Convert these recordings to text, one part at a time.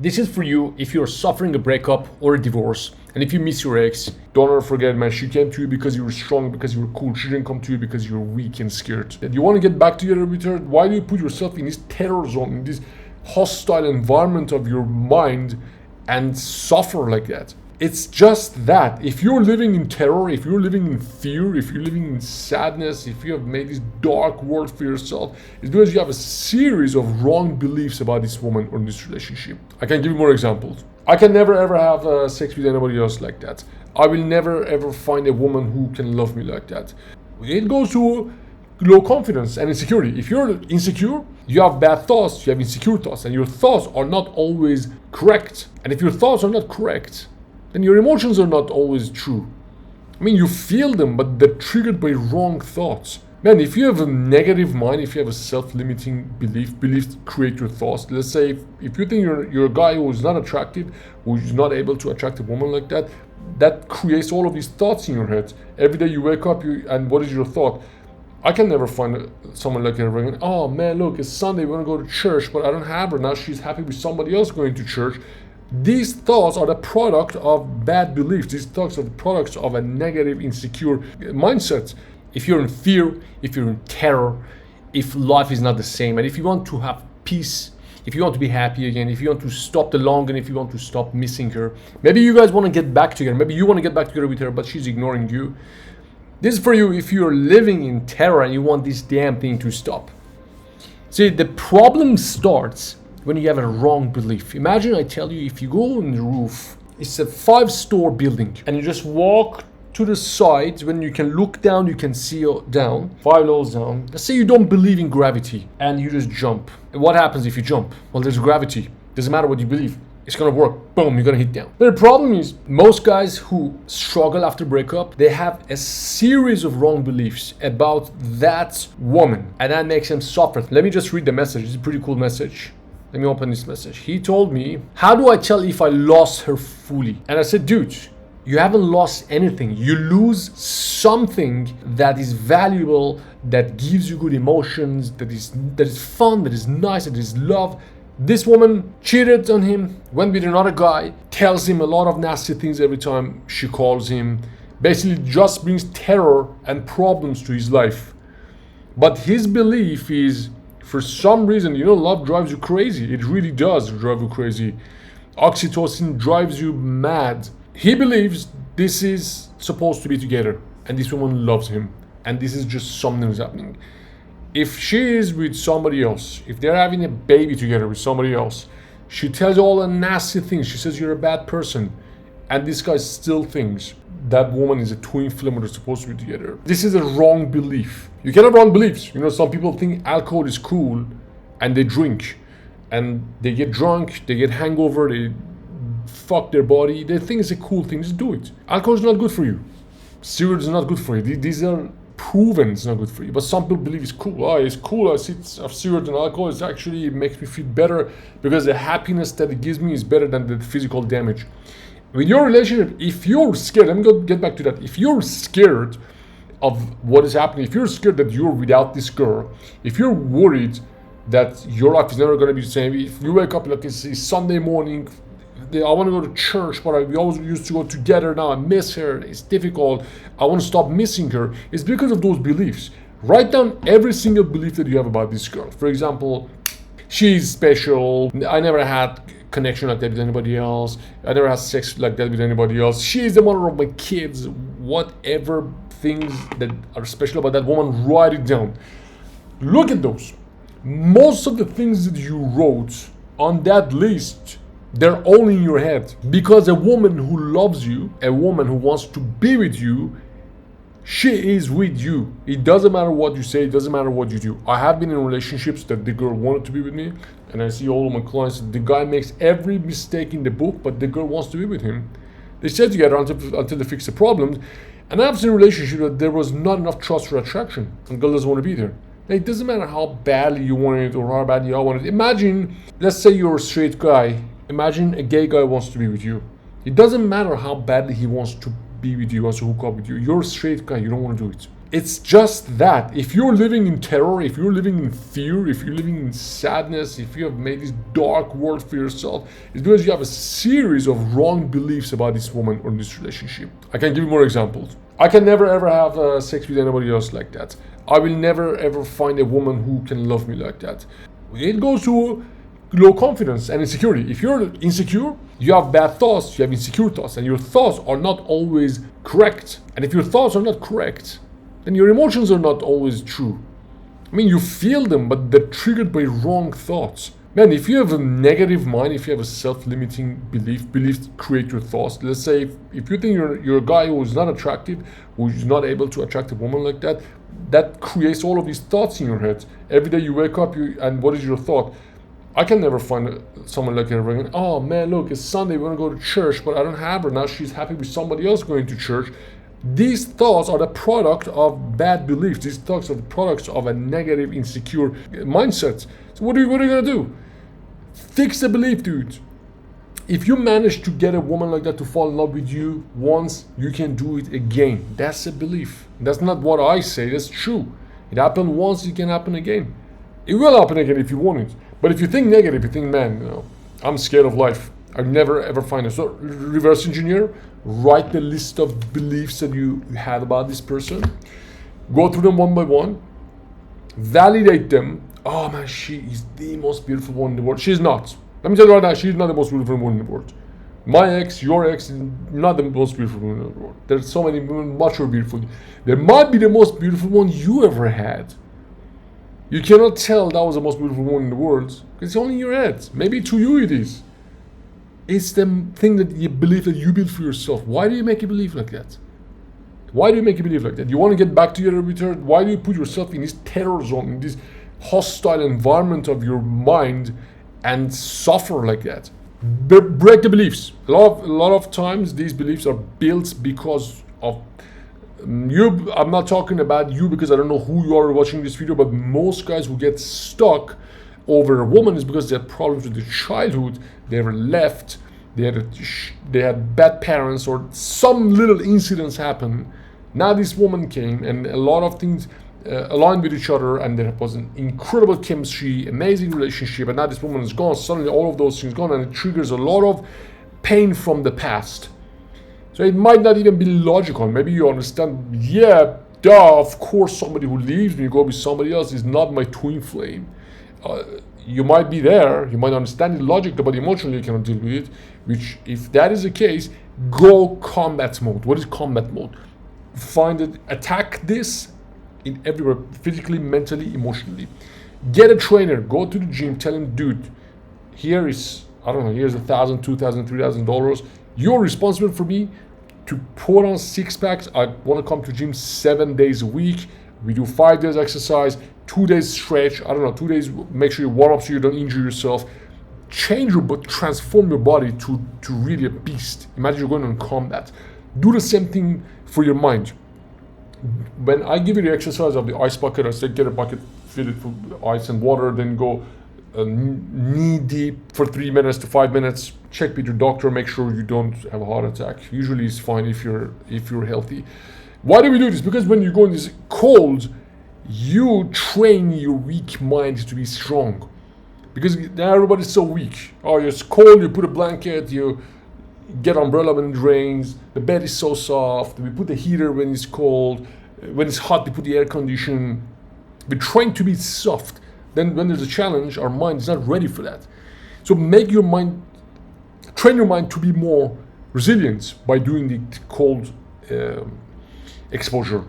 This is for you if you're suffering a breakup or a divorce, and if you miss your ex. Don't ever forget, man, she came to you because you were strong, because you were cool. She didn't come to you because you were weak and scared. And you want to get back together with her? Why do you put yourself in this terror zone, in this hostile environment of your mind and suffer like that? It's just that. If you're living in terror, if you're living in fear, if you're living in sadness, if you have made this dark world for yourself, it's because you have a series of wrong beliefs about this woman or this relationship. I can give you more examples. I can never ever have sex with anybody else like that. I will never ever find a woman who can love me like that. It goes to low confidence and insecurity. If you're insecure, you have bad thoughts, you have insecure thoughts, and your thoughts are not always correct. And if your thoughts are not correct, then your emotions are not always true. I mean, you feel them, but they're triggered by wrong thoughts. Man, if you have a negative mind, if you have a self-limiting beliefs create your thoughts. Let's say if you think you're a guy who is not attractive, who is not able to attract a woman like that, that creates all of these thoughts in your head. Every day you wake up, and what is your thought? I can never find someone like her again. Oh man, look, it's Sunday, we want to go to church, but I don't have her. Now she's happy with somebody else going to church. These thoughts are the product of bad beliefs. These thoughts are the products of a negative, insecure mindset. If you're in fear, if you're in terror, if life is not the same, and if you want to have peace, if you want to be happy again, if you want to stop the longing, if you want to stop missing her, maybe you guys want to get back together, maybe you want to get back together with her, but she's ignoring you. This is for you if you're living in terror and you want this damn thing to stop. See, the problem starts when you have a wrong belief. Imagine I tell you, if you go on the roof, it's a 5-story building, and you just walk to the sides. When you can look down, you can see down, 5 levels down. Let's say you don't believe in gravity and you just jump. And what happens if you jump? Well, there's gravity. Doesn't matter what you believe. It's gonna work. Boom, you're gonna hit down. But the problem is, most guys who struggle after breakup, they have a series of wrong beliefs about that woman, and that makes them suffer. Let me just read the message. It's a pretty cool message. Let me open this message. He told me, how do I tell if I lost her fully? And I said, dude, you haven't lost anything. You lose something that is valuable, that gives you good emotions, that is fun, that is nice, that is love. This woman cheated on him, went with another guy, tells him a lot of nasty things every time she calls him. Basically just brings terror and problems to his life. But his belief is, for some reason, love drives you crazy. It really does drive you crazy. Oxytocin drives you mad. He believes this is supposed to be together, and this woman loves him, and this is just something that's happening. If she is with somebody else, if they're having a baby together with somebody else, she tells all the nasty things. She says you're a bad person, and this guy still thinks that woman is a twin flame, they're supposed to be together. This is a wrong belief. You can have wrong beliefs. Some people think alcohol is cool, and they drink, and they get drunk, they get hangover, they fuck their body. They think it's a cool thing. Just do it. Alcohol is not good for you. Cigarettes is not good for you. These are proven it's not good for you. But some people believe it's cool. Oh, it's cool. I see cigarettes and alcohol. It makes me feel better because the happiness that it gives me is better than the physical damage. With your relationship, if you're scared, let me get back to that. If you're scared of what is happening, if you're scared that you're without this girl, if you're worried that your life is never going to be the same, if you wake up like it's Sunday morning, I want to go to church, but we always used to go together. Now I miss her. It's difficult. I want to stop missing her. It's because of those beliefs. Write down every single belief that you have about this girl. For example, she's special. I never had connection like that with anybody else. I never had sex like that with anybody else. She's the mother of my kids. Whatever things that are special about that woman, write it down. Look at those. Most of the things that you wrote on that list, they're all in your head. Because a woman who loves you, a woman who wants to be with you, she is with you. It doesn't matter what you say, it doesn't matter what you do. I have been in relationships that the girl wanted to be with me, and I see all of my clients, the guy makes every mistake in the book, but the girl wants to be with him. They stay together until they fix the problems. And I've seen a relationship that there was not enough trust or attraction, and girl doesn't want to be there. It doesn't matter how badly you want it or how badly I want it. Imagine, let's say you're a straight guy. Imagine a gay guy wants to be with you. It doesn't matter how badly he wants to be with you, wants to hook up with you. You're a straight guy, you don't want to do it. It's just that. If you're living in terror, if you're living in fear, if you're living in sadness, if you have made this dark world for yourself, it's because you have a series of wrong beliefs about this woman or this relationship. I can give you more examples. I can never ever have sex with anybody else like that. I will never ever find a woman who can love me like that. It goes to low confidence and insecurity. If you're insecure, you have bad thoughts, you have insecure thoughts, and your thoughts are not always correct. And if your thoughts are not correct, then your emotions are not always true. I mean, you feel them, but they're triggered by wrong thoughts. Man, if you have a negative mind, if you have a self-limiting beliefs create your thoughts. Let's say if you think you're a guy who's not attractive, who's not able to attract a woman like that, that creates all of these thoughts in your head. Every day you wake up, and what is your thought? I can never find someone like her going, oh man, look, it's Sunday, we're gonna go to church, but I don't have her. Now she's happy with somebody else going to church. These thoughts are the product of bad beliefs. These thoughts are the products of a negative, insecure mindset. So what are you gonna do? Fix the belief, dude. If you manage to get a woman like that to fall in love with you once, you can do it again. That's a belief. That's not what I say, that's true. It happened once, it can happen again. It will happen again if you want it. But if you think negative, you think, man, I'm scared of life, I'll never ever find it. So reverse engineer, write the list of beliefs that you had about this person, go through them one by one, validate them. Oh man, she is the most beautiful one in the world. She's not. Let me tell you right now, she's not the most beautiful woman in the world. My ex, your ex, is not the most beautiful woman in the world. There's so many women much more beautiful. There might be the most beautiful one you ever had. You cannot tell that was the most beautiful woman in the world because it's only in your head. Maybe to you it is. It's the thing that you believe that you build for yourself. Why do you make a belief like that? Why do you make a belief like that? You want to get back together with her? Why do you put yourself in this terror zone, in this hostile environment of your mind and suffer like that? Break the beliefs. A lot of times these beliefs are built because of you. I'm not talking about you because I don't know who you are watching this video, but most guys who get stuck over a woman is because they had problems with their childhood. They were left, they had bad parents, or some little incidents happened. Now this woman came and a lot of things aligned with each other, and there was an incredible chemistry, amazing relationship, and now this woman is gone. Suddenly all of those things gone, and it triggers a lot of pain from the past. So it might not even be logical. Maybe you understand, yeah, duh, of course somebody who leaves me, go with somebody else is not my twin flame. You might be there, you might understand it logically, but emotionally you cannot deal with it. Which, if that is the case, go combat mode. What is combat mode? Find it, attack this in everywhere, physically, mentally, emotionally. Get a trainer, go to the gym, tell him, dude, here is, I don't know, here's $1,000, $2,000, $3,000. You're responsible for me to put on six packs. I want to come to gym 7 days a week. We do 5 days exercise, 2 days stretch, I don't know, 2 days, make sure you warm up so you don't injure yourself. Change your body, transform your body to really a beast. Imagine you're going on combat. Do the same thing for your mind. When I give you the exercise of the ice bucket, I say get a bucket, fill it with ice and water, then go knee deep for 3 minutes to 5 minutes. Check with your doctor, make sure you don't have a heart attack. Usually it's fine if you're healthy. Why do we do this? Because when you go in this cold, you train your weak mind to be strong. Because now everybody's so weak. Oh, it's cold, you put a blanket, you get umbrella when it rains, the bed is so soft, we put the heater when it's cold, when it's hot, we put the air condition. We train to be soft. Then when there's a challenge, our mind is not ready for that. So train your mind to be more resilient by doing the cold exposure.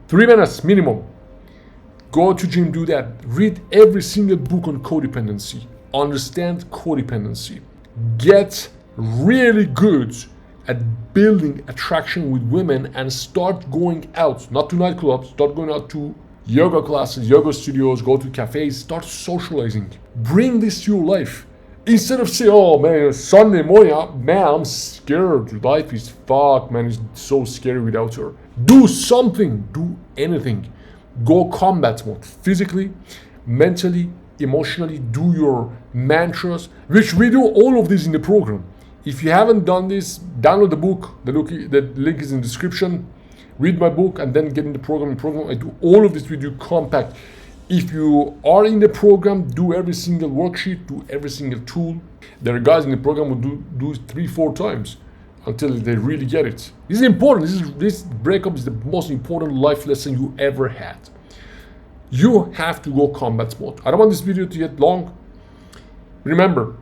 3 minutes minimum. Go to gym, do that. Read every single book on codependency. Understand codependency. Get really good at building attraction with women and start going out. Not to nightclubs, start going out to yoga classes, yoga studios, go to cafes, start socializing. Bring this to your life. Instead of saying, oh man, it's Sunday morning, man, I'm scared. Life is fucked, man, it's so scary without her. Do something, do anything. Go combat mode, physically, mentally, emotionally. Do your mantras, which we do all of this in the program. If you haven't done this, download the book. The link is in the description. read my book, and then get in the program. I do all of this with you compact. If you are in the program, do every single worksheet, do every single tool. There are guys in the program who do 3-4 times until they really get it. This is important. This breakup is the most important life lesson you ever had. You have to go combat mode. I don't want this video to get long. Remember,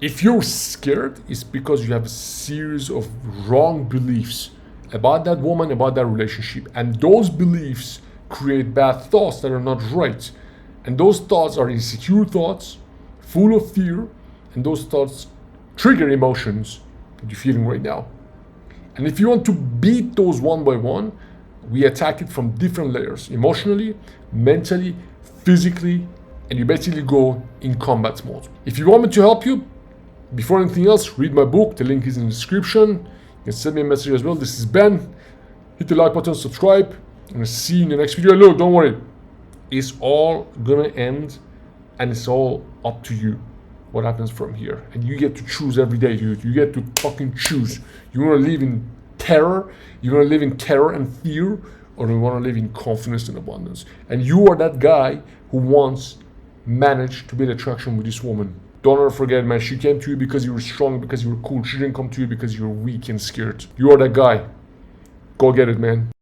if you're scared, it's because you have a series of wrong beliefs about that woman, about that relationship. And those beliefs create bad thoughts that are not right. And those thoughts are insecure thoughts, full of fear, and those thoughts trigger emotions that you're feeling right now. And if you want to beat those one by one, we attack it from different layers: emotionally, mentally, physically, and you basically go in combat mode. If you want me to help you, before anything else, read my book. The link is in the description. You can send me a message as well. This is Ben. Hit the like button, subscribe, and I'll see you in the next video. Look, don't worry. It's all gonna end, and it's all up to you what happens from here. And you get to choose every day, dude. You get to fucking choose. You wanna live in terror? You wanna live in terror and fear? Or you wanna live in confidence and abundance? And you are that guy who wants managed to build attraction with this woman. Don't ever forget, man, she came to you because you were strong, because you were cool. She didn't come to you because you were weak and scared. You are that guy. Go get it, man.